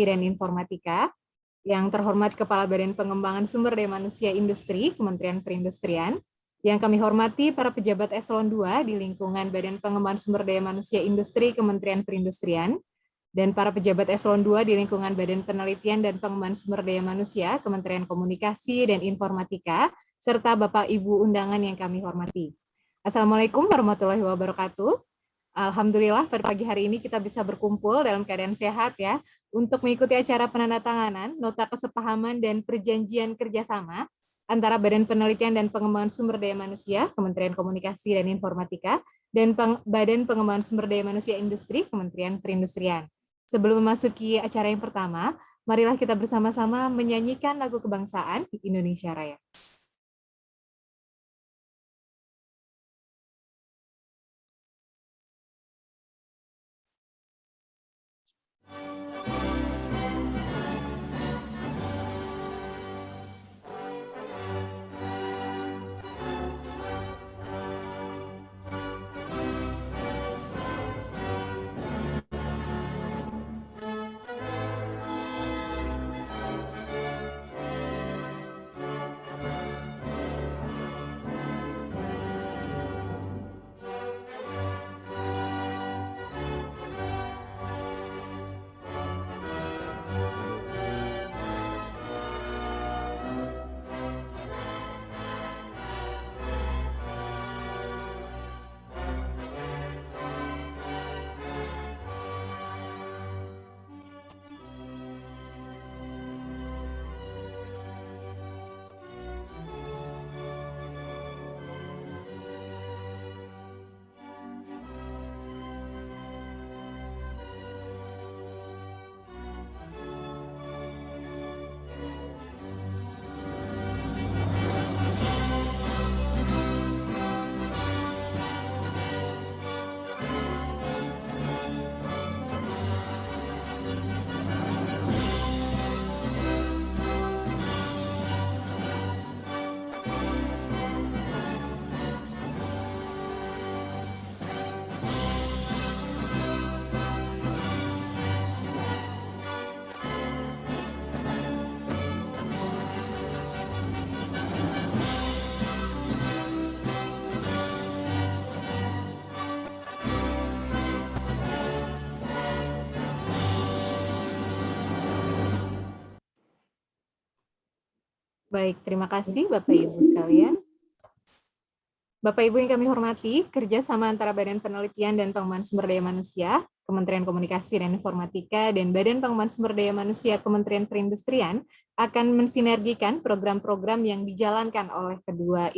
dan Informatika, yang terhormat Kepala Badan Pengembangan Sumber Daya Manusia Industri, Kementerian Perindustrian, yang kami hormati para pejabat eselon 2 di lingkungan Badan Pengembangan Sumber Daya Manusia Industri, Kementerian Perindustrian, dan para pejabat eselon 2 di lingkungan Badan Penelitian dan Pengembangan Sumber Daya Manusia, Kementerian Komunikasi dan Informatika, serta Bapak Ibu undangan yang kami hormati. Assalamualaikum warahmatullahi wabarakatuh. Alhamdulillah pada pagi hari ini kita bisa berkumpul dalam keadaan sehat ya untuk mengikuti acara penandatanganan nota kesepahaman dan perjanjian kerjasama antara Badan Penelitian dan Pengembangan Sumber Daya Manusia, Kementerian Komunikasi dan Informatika, dan Badan Pengembangan Sumber Daya Manusia Industri, Kementerian Perindustrian. Sebelum memasuki acara yang pertama, marilah kita bersama-sama menyanyikan lagu kebangsaan Indonesia Raya. Baik, terima kasih Bapak Ibu sekalian. Bapak Ibu yang kami hormati, kerjasama antara Badan Penelitian dan Pengembangan Sumber Daya Manusia, Kementerian Komunikasi dan Informatika, dan Badan Pengembangan Sumber Daya Manusia Kementerian Perindustrian akan mensinergikan program-program yang dijalankan oleh kedua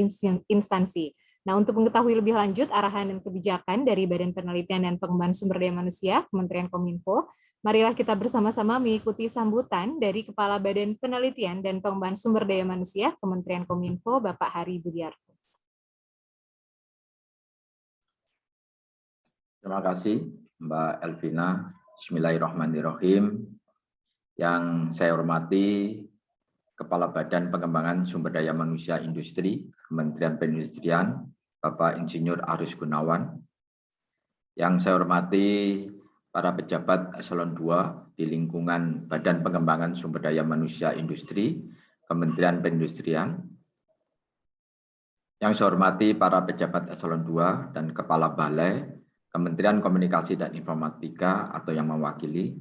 instansi. Nah, untuk mengetahui lebih lanjut arahan dan kebijakan dari Badan Penelitian dan Pengembangan Sumber Daya Manusia, Kementerian Kominfo, marilah kita bersama-sama mengikuti sambutan dari Kepala Badan Penelitian dan Pengembangan Sumber Daya Manusia, Kementerian Kominfo, Bapak Hari Budiarto. Terima kasih, Mbak Elvina. Bismillahirrahmanirrahim. Yang saya hormati Kepala Badan Pengembangan Sumber Daya Manusia Industri, Kementerian Perindustrian, Bapak Insinyur Aris Gunawan. Yang saya hormati para pejabat eselon 2 di lingkungan Badan Pengembangan Sumber Daya Manusia Industri, Kementerian Perindustrian. Yang saya hormati para pejabat eselon 2 dan Kepala Balai, Kementerian Komunikasi dan Informatika atau yang mewakili.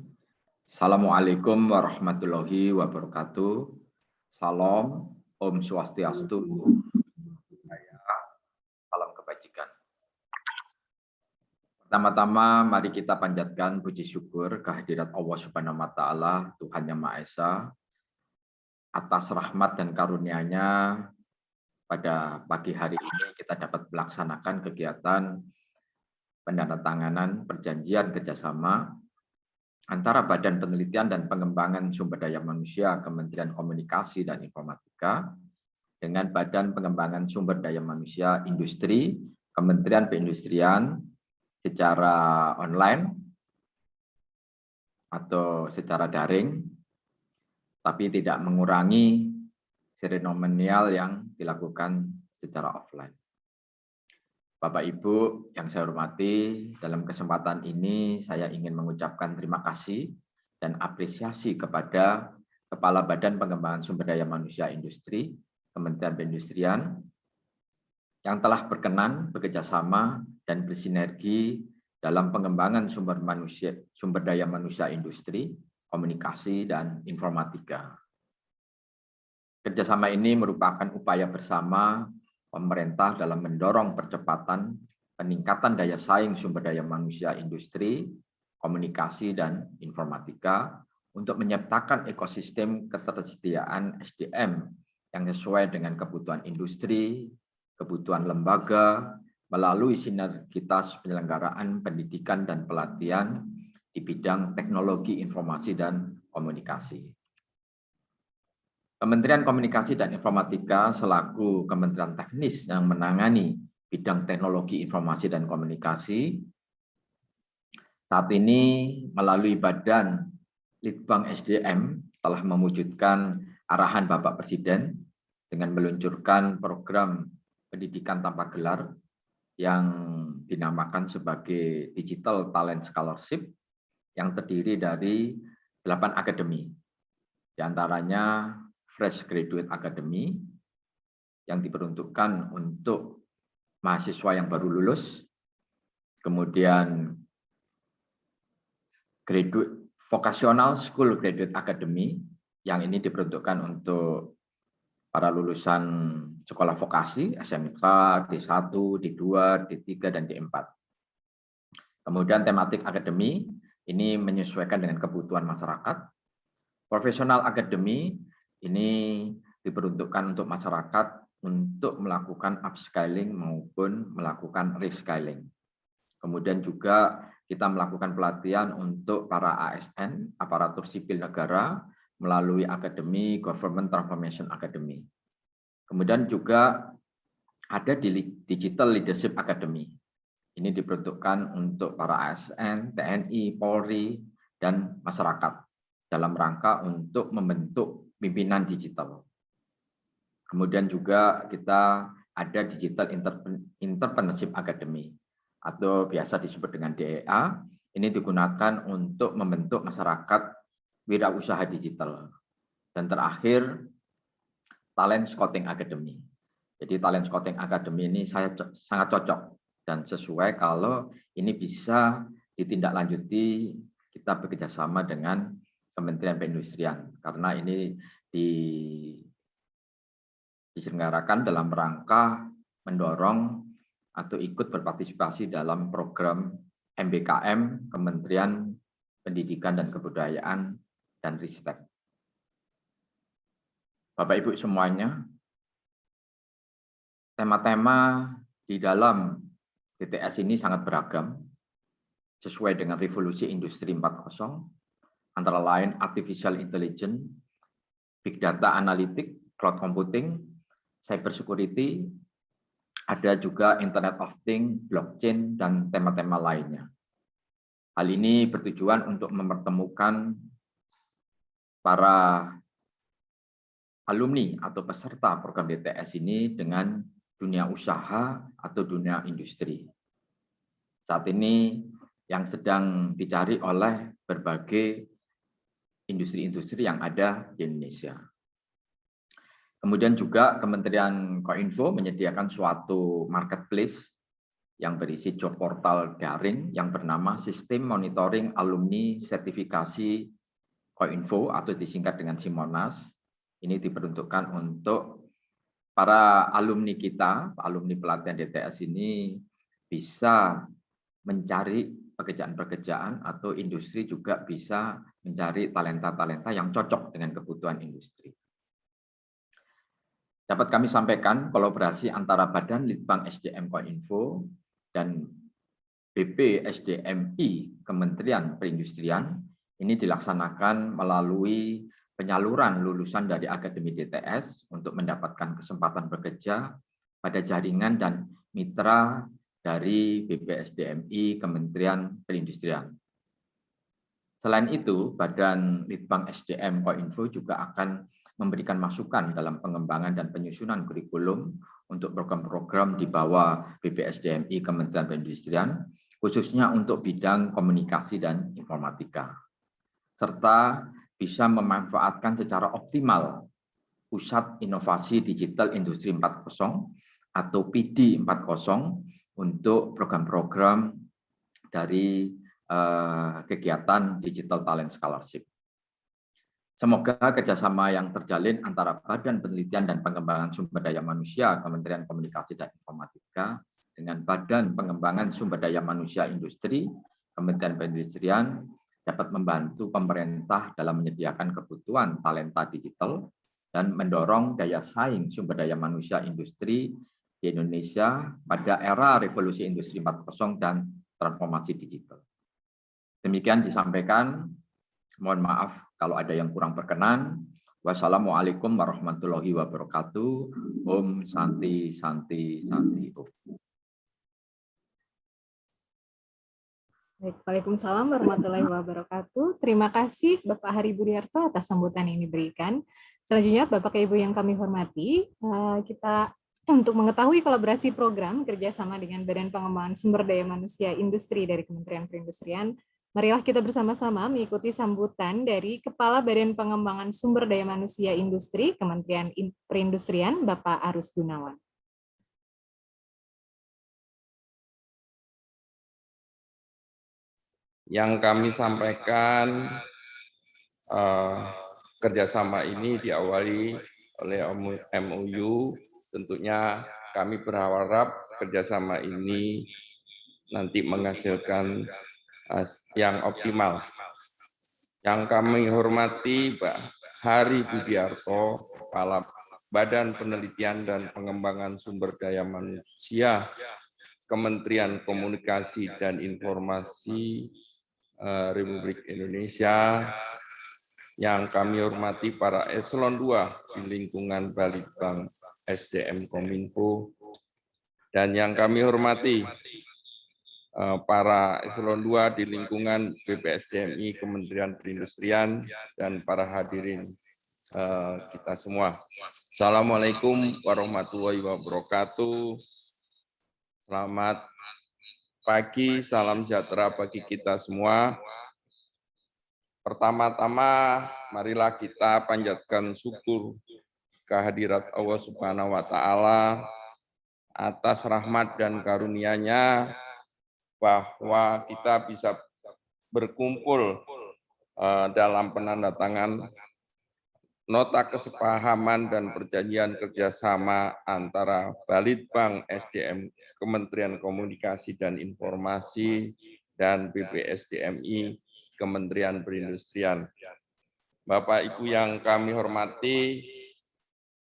Assalamualaikum warahmatullahi wabarakatuh. Salam, Om Swastiastu, salam kebajikan. Pertama-tama mari kita panjatkan puji syukur kehadirat Allah Subhanahu wa taala, Tuhan Yang Maha Esa, atas rahmat dan karunia-Nya pada pagi hari ini kita dapat melaksanakan kegiatan penandatanganan perjanjian kerjasama antara Badan Penelitian dan Pengembangan Sumber Daya Manusia Kementerian Komunikasi dan Informatika dengan Badan Pengembangan Sumber Daya Manusia Industri Kementerian Perindustrian secara online atau secara daring, tapi tidak mengurangi seremonial yang dilakukan secara offline. Bapak Ibu yang saya hormati, dalam kesempatan ini saya ingin mengucapkan terima kasih dan apresiasi kepada Kepala Badan Pengembangan Sumber Daya Manusia Industri, Kementerian Perindustrian, yang telah berkenan bekerjasama dan bersinergi dalam pengembangan sumber daya manusia industri, komunikasi, dan informatika. Kerjasama ini merupakan upaya bersama pemerintah dalam mendorong percepatan peningkatan daya saing sumber daya manusia industri, komunikasi, dan informatika untuk menciptakan ekosistem ketersediaan SDM yang sesuai dengan kebutuhan industri, kebutuhan lembaga, melalui sinergitas penyelenggaraan pendidikan dan pelatihan di bidang teknologi informasi dan komunikasi. Kementerian Komunikasi dan Informatika selaku kementerian teknis yang menangani bidang teknologi informasi dan komunikasi, saat ini melalui Badan Litbang SDM telah mewujudkan arahan Bapak Presiden dengan meluncurkan program pendidikan tanpa gelar yang dinamakan sebagai Digital Talent Scholarship yang terdiri dari 8 akademi, di antaranya Fresh Graduate Academy yang diperuntukkan untuk mahasiswa yang baru lulus, kemudian Vocational School Graduate Academy yang ini diperuntukkan untuk para lulusan sekolah vokasi, SMK, D1, D2, D3, dan D4. Kemudian tematik akademi, ini menyesuaikan dengan kebutuhan masyarakat. Professional Academy, ini diperuntukkan untuk masyarakat untuk melakukan upscaling maupun melakukan reskilling. Kemudian juga kita melakukan pelatihan untuk para ASN, aparatur sipil negara, melalui Akademi Government Transformation Academy. Kemudian juga ada di Digital Leadership Academy. Ini diperuntukkan untuk para ASN, TNI, Polri, dan masyarakat dalam rangka untuk membentuk pimpinan digital. Kemudian juga kita ada Digital Entrepreneurship Academy atau biasa disebut dengan DEA. Ini digunakan untuk membentuk masyarakat wirausaha digital. Dan terakhir, Talent Scouting Academy. Jadi Talent Scouting Academy ini saya sangat cocok dan sesuai kalau ini bisa ditindaklanjuti kita bekerjasama dengan Kementerian Perindustrian karena ini diselenggarakan dalam rangka mendorong atau ikut berpartisipasi dalam program MBKM Kementerian Pendidikan dan Kebudayaan dan Ristek. Bapak Ibu semuanya, tema-tema di dalam DTS ini sangat beragam, sesuai dengan revolusi industri 4.0, antara lain artificial intelligence, big data analytic, cloud computing, cyber security, ada juga Internet of Things, blockchain, dan tema-tema lainnya. Hal ini bertujuan untuk mempertemukan para alumni atau peserta program DTS ini dengan dunia usaha atau dunia industri. Saat ini yang sedang dicari oleh berbagai industri-industri yang ada di Indonesia. Kemudian juga Kementerian Kominfo menyediakan suatu marketplace yang berisi job portal daring yang bernama Sistem Monitoring Alumni Sertifikasi Kominfo atau disingkat dengan Simonas. Ini diperuntukkan untuk para alumni kita, alumni pelatihan DTS ini bisa mencari pekerjaan-pekerjaan atau industri juga bisa mencari talenta-talenta yang cocok dengan kebutuhan industri. Dapat kami sampaikan kolaborasi antara Badan Litbang SDM Kominfo dan BP SDMI Kementerian Perindustrian ini dilaksanakan melalui penyaluran lulusan dari Akademi DTS untuk mendapatkan kesempatan bekerja pada jaringan dan mitra dari BPSDMI Kementerian Perindustrian. Selain itu, Badan Litbang SDM Kominfo juga akan memberikan masukan dalam pengembangan dan penyusunan kurikulum untuk program-program di bawah BPSDMI Kementerian Perindustrian, khususnya untuk bidang komunikasi dan informatika. serta bisa memanfaatkan secara optimal Pusat Inovasi Digital Industri 4.0 atau PD 4.0 untuk program-program dari kegiatan Digital Talent Scholarship. Semoga kerjasama yang terjalin antara Badan Penelitian dan Pengembangan Sumber Daya Manusia Kementerian Komunikasi dan Informatika dengan Badan Pengembangan Sumber Daya Manusia Industri Kementerian Perindustrian dapat membantu pemerintah dalam menyediakan kebutuhan talenta digital dan mendorong daya saing sumber daya manusia industri di Indonesia pada era revolusi industri 4.0 dan transformasi digital. Demikian disampaikan. Mohon maaf kalau ada yang kurang berkenan. Wassalamualaikum warahmatullahi wabarakatuh. Om Santi Santi Santi Om. Waalaikumsalam warahmatullahi wabarakatuh. Terima kasih Bapak Hari Budiarto atas sambutan yang diberikan. Selanjutnya Bapak Ibu yang kami hormati, kita untuk mengetahui kolaborasi program kerjasama dengan Badan Pengembangan Sumber Daya Manusia Industri dari Kementerian Perindustrian, marilah kita bersama-sama mengikuti sambutan dari Kepala Badan Pengembangan Sumber Daya Manusia Industri Kementerian Perindustrian, Bapak Arus Gunawan. Yang kami sampaikan, kerjasama ini diawali oleh MOU. Tentunya kami berharap kerjasama ini nanti menghasilkan yang optimal. Yang kami hormati Pak Hari Budiarto, Kepala Badan Penelitian dan Pengembangan Sumber Daya Manusia Kementerian Komunikasi dan Informasi Republik Indonesia, yang kami hormati para Eselon 2 di lingkungan Balitbank SDM Kominfo, dan yang kami hormati para Eselon 2 di lingkungan BPSDMI Kementerian Perindustrian dan para hadirin kita semua. Assalamualaikum warahmatullahi wabarakatuh. Selamat pagi, salam sejahtera bagi kita semua. Pertama-tama, marilah kita panjatkan syukur kehadirat Allah Subhanahu wa Ta'ala atas rahmat dan karunia-Nya bahwa kita bisa berkumpul dalam penandatangan nota kesepahaman dan perjanjian kerjasama antara Balitbank SDM Kementerian Komunikasi dan Informasi dan BPSDMI Kementerian Perindustrian. Bapak Ibu yang kami hormati,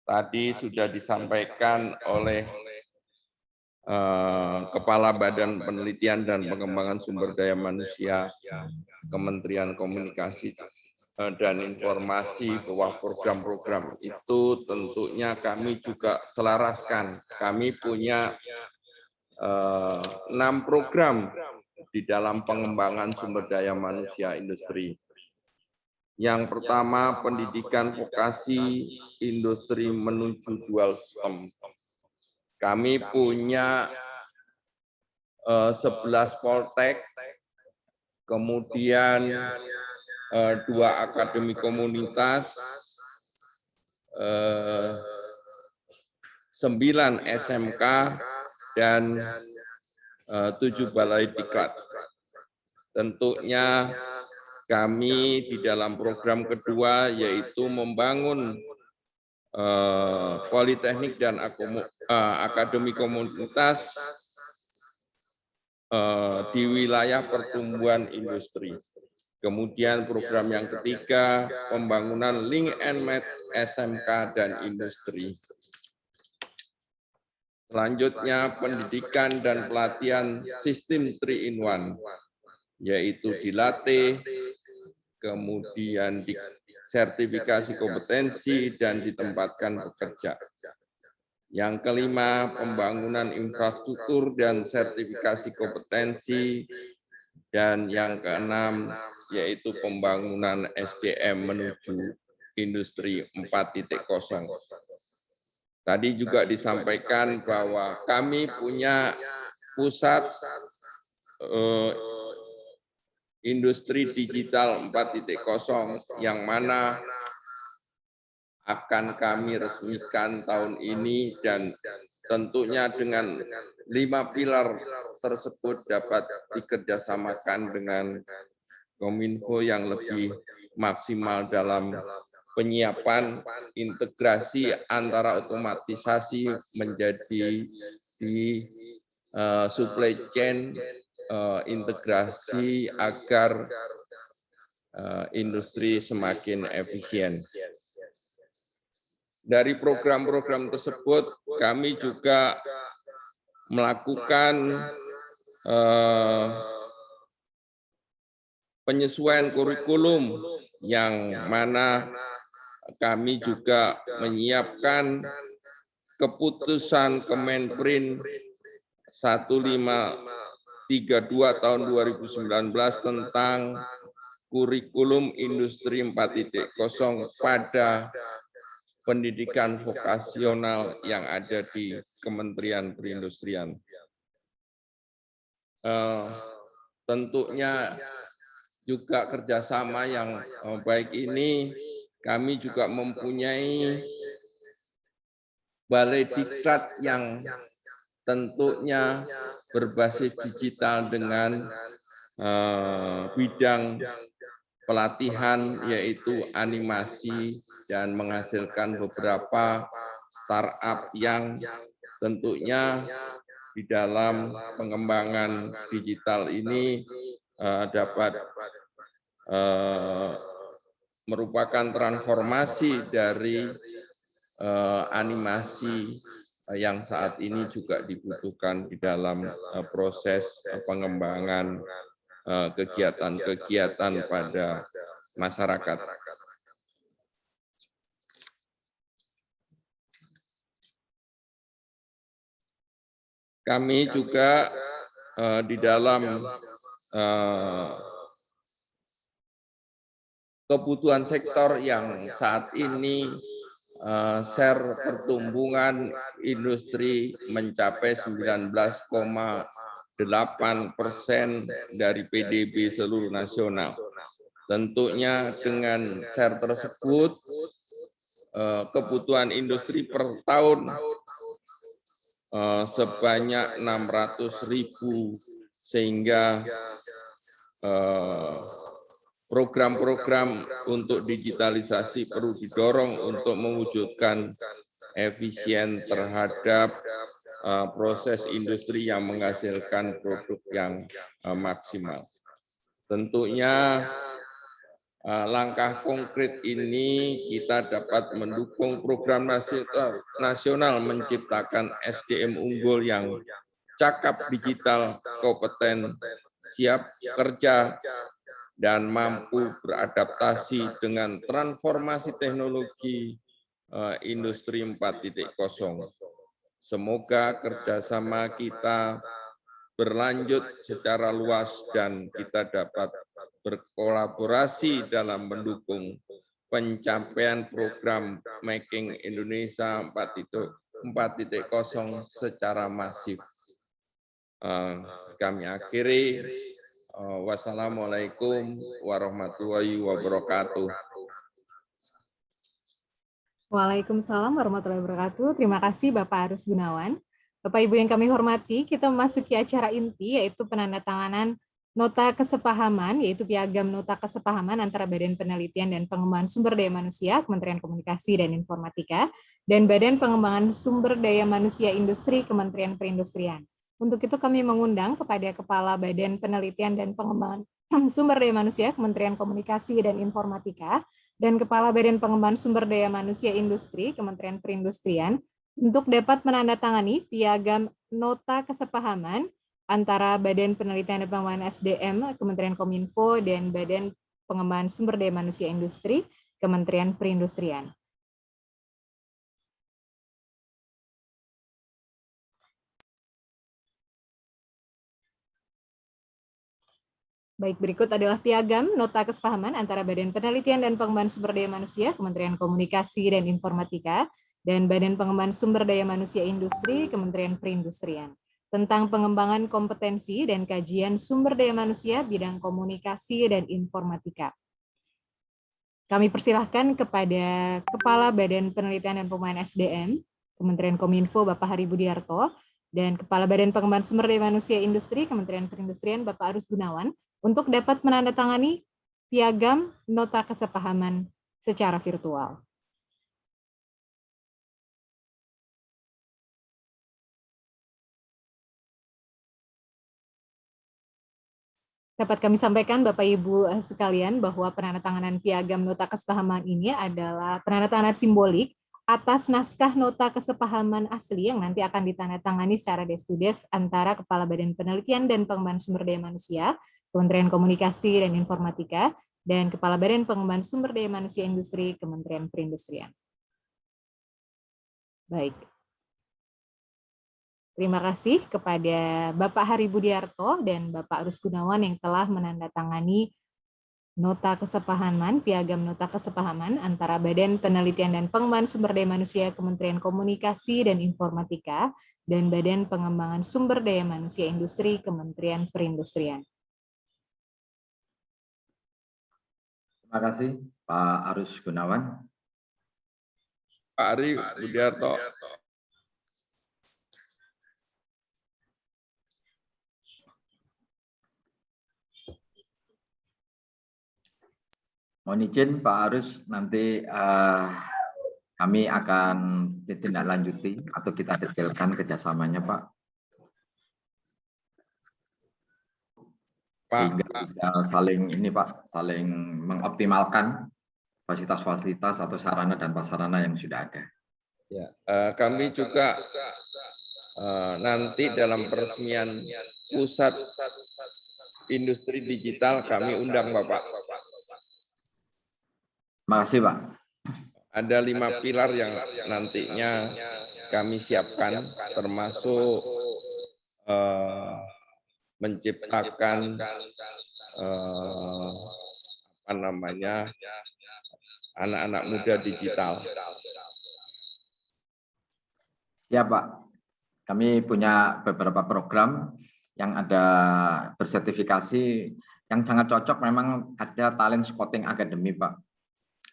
tadi sudah disampaikan oleh Kepala Badan Penelitian dan Pengembangan Sumber Daya Manusia Kementerian Komunikasi dan Informasi bahwa program-program itu tentunya kami juga selaraskan. Kami punya 6 program di dalam pengembangan sumber daya manusia industri. Yang pertama, pendidikan vokasi industri menuju dual system. Kami punya 11 Poltek, kemudian 2 akademi komunitas, 9 SMK, dan 7 balai diklat. Tentunya kami di dalam program kedua yaitu membangun politeknik dan akademi komunitas di wilayah pertumbuhan industri. Kemudian program yang ketiga, pembangunan link and match SMK dan industri. Selanjutnya, pendidikan dan pelatihan sistem 3-in-1, yaitu dilatih, kemudian sertifikasi kompetensi, dan ditempatkan bekerja. Yang kelima, pembangunan infrastruktur dan sertifikasi kompetensi. Dan yang keenam, yaitu pembangunan SDM menuju industri 4.0. Tadi juga disampaikan bahwa kami punya pusat Industri Digital 4.0 yang mana akan kami resmikan tahun ini, dan tentunya dengan 5 pilar tersebut dapat dikerjasamakan dengan Kominfo yang lebih maksimal dalam penyiapan integrasi antara otomatisasi menjadi di supply chain, integrasi agar industri semakin efisien. Dari program-program tersebut, kami juga melakukan penyesuaian kurikulum yang mana kami juga menyiapkan keputusan Kemenperin 1532 tahun 2019 tentang kurikulum industri 4.0 pada pendidikan vokasional yang ada di Kementerian Perindustrian. Tentunya juga kerjasama yang baik ini, kami juga mempunyai Balai Diklat yang tentunya berbasis digital dengan bidang pelatihan yaitu animasi, dan menghasilkan beberapa startup yang tentunya di dalam pengembangan digital ini dapat merupakan transformasi dari animasi yang saat ini juga dibutuhkan di dalam proses pengembangan kegiatan-kegiatan pada masyarakat. Kami juga di dalam kebutuhan sektor yang saat ini share pertumbuhan industri mencapai 19,8% dari PDB seluruh nasional. Tentunya dengan share tersebut, kebutuhan industri per tahun sebanyak 600.000, sehingga program-program untuk digitalisasi perlu didorong untuk mewujudkan efisien terhadap proses industri yang menghasilkan produk yang maksimal. Tentunya langkah konkret ini kita dapat mendukung program nasional menciptakan SDM unggul yang cakap digital, kompeten, siap kerja, dan mampu beradaptasi dengan transformasi teknologi industri 4.0. Semoga kerjasama kita berlanjut secara luas dan kita dapat berkolaborasi dalam mendukung pencapaian program Making Indonesia 4.0 secara masif. Kami akhiri. Wassalamualaikum warahmatullahi wabarakatuh. Waalaikumsalam warahmatullahi wabarakatuh. Terima kasih Bapak Arus Gunawan. Bapak Ibu yang kami hormati, kita memasuki acara inti, yaitu penandatanganan nota kesepahaman, yaitu piagam nota kesepahaman antara Badan Penelitian dan Pengembangan Sumber Daya Manusia, Kementerian Komunikasi dan Informatika, dan Badan Pengembangan Sumber Daya Manusia Industri, Kementerian Perindustrian. Untuk itu kami mengundang kepada Kepala Badan Penelitian dan Pengembangan Sumber Daya Manusia, Kementerian Komunikasi dan Informatika, dan Kepala Badan Pengembangan Sumber Daya Manusia Industri, Kementerian Perindustrian, untuk dapat menandatangani piagam nota kesepahaman antara Badan Penelitian dan Pengembangan SDM, Kementerian Kominfo, dan Badan Pengembangan Sumber Daya Manusia Industri, Kementerian Perindustrian. Baik, berikut adalah piagam nota kesepahaman antara Badan Penelitian dan Pengembangan Sumber Daya Manusia, Kementerian Komunikasi dan Informatika, dan Badan Pengembangan Sumber Daya Manusia Industri, Kementerian Perindustrian. tentang pengembangan kompetensi dan kajian sumber daya manusia bidang komunikasi dan informatika. Kami persilahkan kepada Kepala Badan Penelitian dan Pengembangan SDM, Kementerian Kominfo, Bapak Hari Budiarto, dan Kepala Badan Pengembangan Sumber Daya Manusia Industri, Kementerian Perindustrian, Bapak Arus Gunawan, untuk dapat menandatangani piagam nota kesepahaman secara virtual. Dapat kami sampaikan Bapak Ibu sekalian bahwa penandatanganan piagam nota kesepahaman ini adalah penandatanganan simbolik atas naskah nota kesepahaman asli yang nanti akan ditandatangani secara des-to-des antara Kepala Badan Penelitian dan Pengembangan Sumber Daya Manusia, Kementerian Komunikasi dan Informatika, dan Kepala Badan Pengembangan Sumber Daya Manusia Industri, Kementerian Perindustrian. Baik. Terima kasih kepada Bapak Hari Budiarto dan Bapak Arus Gunawan yang telah menandatangani nota kesepahaman, piagam nota kesepahaman antara Badan Penelitian dan Pengembangan Sumber Daya Manusia Kementerian Komunikasi dan Informatika dan Badan Pengembangan Sumber Daya Manusia Industri Kementerian Perindustrian. Terima kasih Pak Arus Gunawan. Pak Hari Budiarto. Mohon izin Pak Arus, nanti kami akan ditindaklanjuti atau kita detailkan kerjasamanya Pak. Sehingga bisa saling ini Pak, saling mengoptimalkan fasilitas-fasilitas atau sarana dan prasarana yang sudah ada. Ya, kami juga nanti dalam peresmian pusat industri digital kami undang Bapak. Terima kasih Pak. Ada 5 pilar yang nantinya kami siapkan, termasuk menciptakan anak-anak muda digital. Ya Pak, kami punya beberapa program yang ada bersertifikasi yang sangat cocok, memang ada talent scouting academy Pak.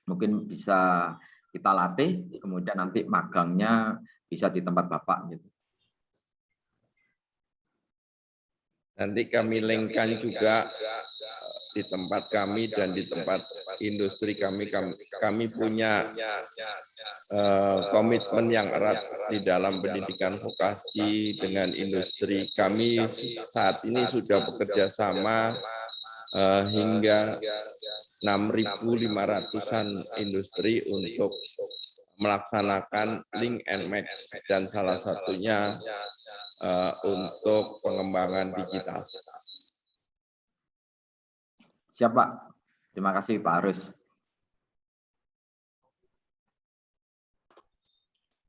Mungkin bisa kita latih, kemudian nanti magangnya bisa di tempat Bapak gitu. Nanti kami linkkan juga di tempat kami dan di tempat industri kami. Kami punya komitmen yang erat di dalam pendidikan vokasi dengan industri. Kami saat ini sudah bekerja sama hingga 6.500-an industri untuk melaksanakan link and match, dan salah satunya untuk pengembangan digital. Siap Pak, terima kasih Pak Arus.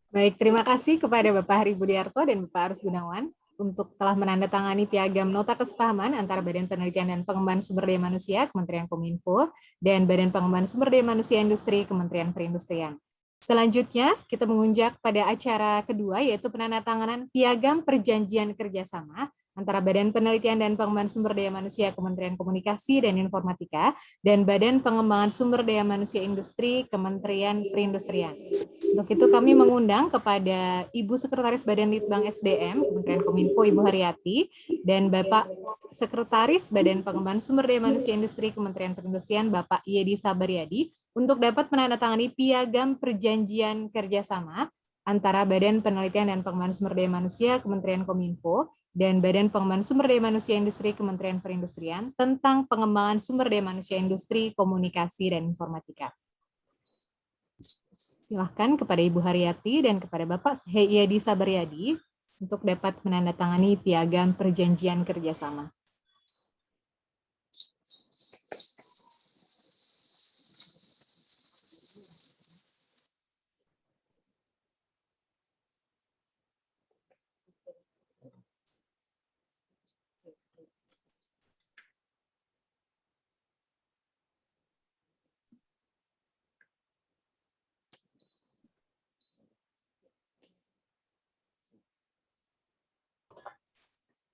Baik, terima kasih kepada Bapak Hari Budiarto dan Bapak Arus Gunawan untuk telah menandatangani piagam nota kesepahaman antara Badan Penelitian dan Pengembangan Sumber Daya Manusia Kementerian Kominfo dan Badan Pengembangan Sumber Daya Manusia Industri Kementerian Perindustrian. Selanjutnya, kita mengunjak pada acara kedua, yaitu penandatanganan piagam perjanjian kerjasama antara Badan Penelitian dan Pengembangan Sumber Daya Manusia Kementerian Komunikasi dan Informatika dan Badan Pengembangan Sumber Daya Manusia Industri Kementerian Perindustrian. Untuk itu kami mengundang kepada Ibu Sekretaris Badan Litbang SDM Kementerian Kominfo Ibu Haryati dan Bapak Sekretaris Badan Pengembangan Sumber Daya Manusia Industri Kementerian Perindustrian Bapak Yedi Sabaryadi untuk dapat menandatangani piagam perjanjian kerjasama antara Badan Penelitian dan Pengembangan Sumber Daya Manusia Kementerian Kominfo dan Badan Pengembangan Sumber Daya Manusia Industri Kementerian Perindustrian tentang pengembangan sumber daya manusia industri, komunikasi, dan informatika. Silahkan kepada Ibu Haryati dan kepada Bapak Yedi Sabaryadi untuk dapat menandatangani piagam perjanjian kerjasama.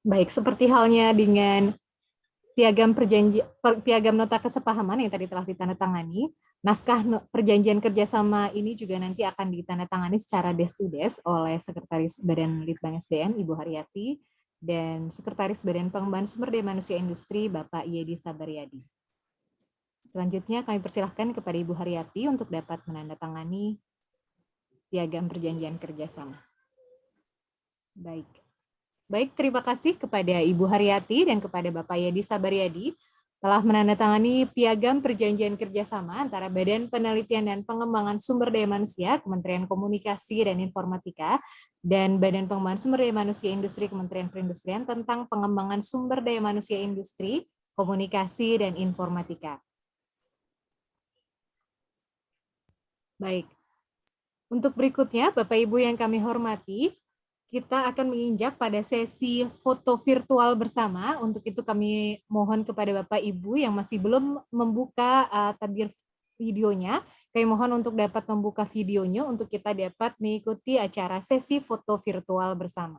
Baik, seperti halnya dengan piagam nota kesepahaman yang tadi telah ditandatangani, naskah perjanjian kerjasama ini juga nanti akan ditandatangani secara desk to desk oleh Sekretaris Badan Litbang SDM Ibu Haryati dan Sekretaris Badan Pengembangan Sumber Daya Manusia Industri Bapak Yedi Sabaryadi. Selanjutnya kami persilahkan kepada Ibu Haryati untuk dapat menandatangani piagam perjanjian kerjasama. Baik, terima kasih kepada Ibu Haryati dan kepada Bapak Yedi Sabaryadi telah menandatangani piagam perjanjian kerjasama antara Badan Penelitian dan Pengembangan Sumber Daya Manusia Kementerian Komunikasi dan Informatika dan Badan Pengembangan Sumber Daya Manusia Industri Kementerian Perindustrian tentang pengembangan sumber daya manusia industri, komunikasi, dan informatika. Baik, untuk berikutnya Bapak Ibu yang kami hormati, kita akan menginjak pada sesi foto virtual bersama. Untuk itu kami mohon kepada Bapak Ibu yang masih belum membuka tabir videonya, kami mohon untuk dapat membuka videonya untuk kita dapat mengikuti acara sesi foto virtual bersama.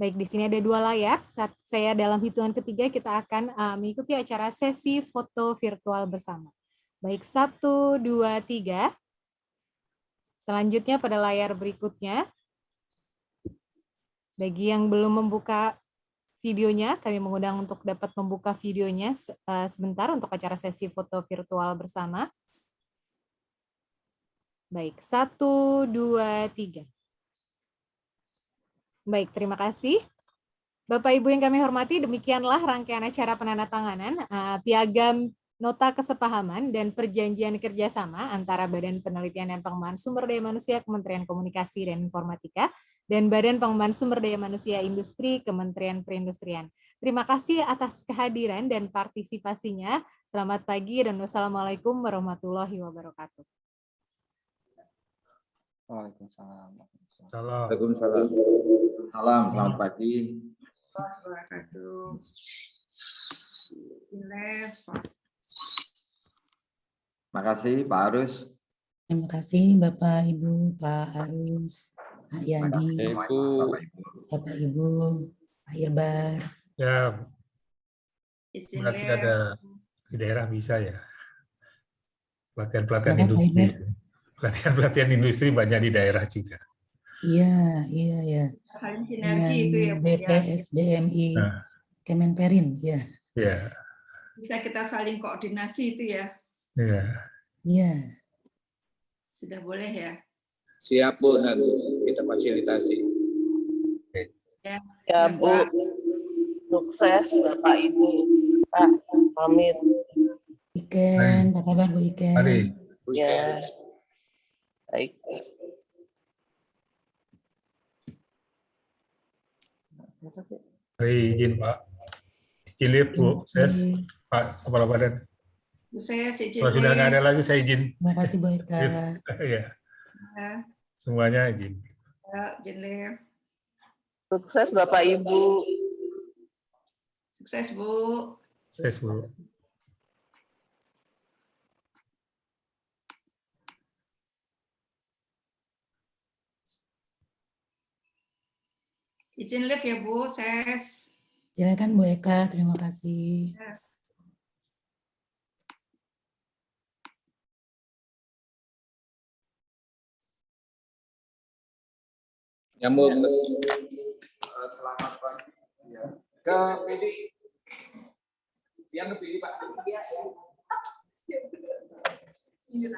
Baik, di sini ada 2 layar. Saat saya dalam hitungan ketiga kita akan mengikuti acara sesi foto virtual bersama. Baik, 1, 2, 3. Selanjutnya pada layar berikutnya, bagi yang belum membuka videonya, kami mengundang untuk dapat membuka videonya sebentar untuk acara sesi foto virtual bersama. Baik, 1, 2, 3. Baik, terima kasih. Bapak Ibu yang kami hormati, demikianlah rangkaian acara penandatanganan piagam nota kesepahaman dan perjanjian kerjasama antara Badan Penelitian dan Pengembangan Sumber Daya Manusia Kementerian Komunikasi dan Informatika dan Badan Pengembangan Sumber Daya Manusia Industri Kementerian Perindustrian. Terima kasih atas kehadiran dan partisipasinya. Selamat pagi dan wassalamualaikum warahmatullahi wabarakatuh. Waalaikumsalam. Waalaikumsalam. Salam, selamat pagi. Terima kasih Pak Arus. Terima kasih Bapak Ibu, Pak Arus, Pak Yadi, Bapak Ibu, Pak Irbar. Ya, berarti ada di daerah bisa ya. Pelatihan-pelatihan industri. Pelatihan-pelatihan industri banyak di daerah juga. Iya, iya. Saling sinergi itu ya, Bu. BPSDMI, Kemenperin, ya. Iya. Bisa kita saling koordinasi itu ya. Iya. Iya. Sudah boleh ya. Siap Bu, nanti kita fasilitasi. Ya Bu, sukses Bapak Ibu. Pak, pamit. Iken, apa kabar Bu Iken? Mari. Ya, baik. Mari izin Pak. Izin lihat Bu, sukses Pak Kepala Badan. Saya izin. Kalau sudah nggak ada lagi saya izin. Terima kasih Bu Eka. Iya. Semuanya izin. Ya, izin. Sukses Bapak Ibu. Sukses Bu. Sukses Bu. Izin live ya Bu, ses. Silakan Bu Eka, terima kasih. Nyambung. Selamat pagi. Ke PD. Siang ke PD Pak. Iya.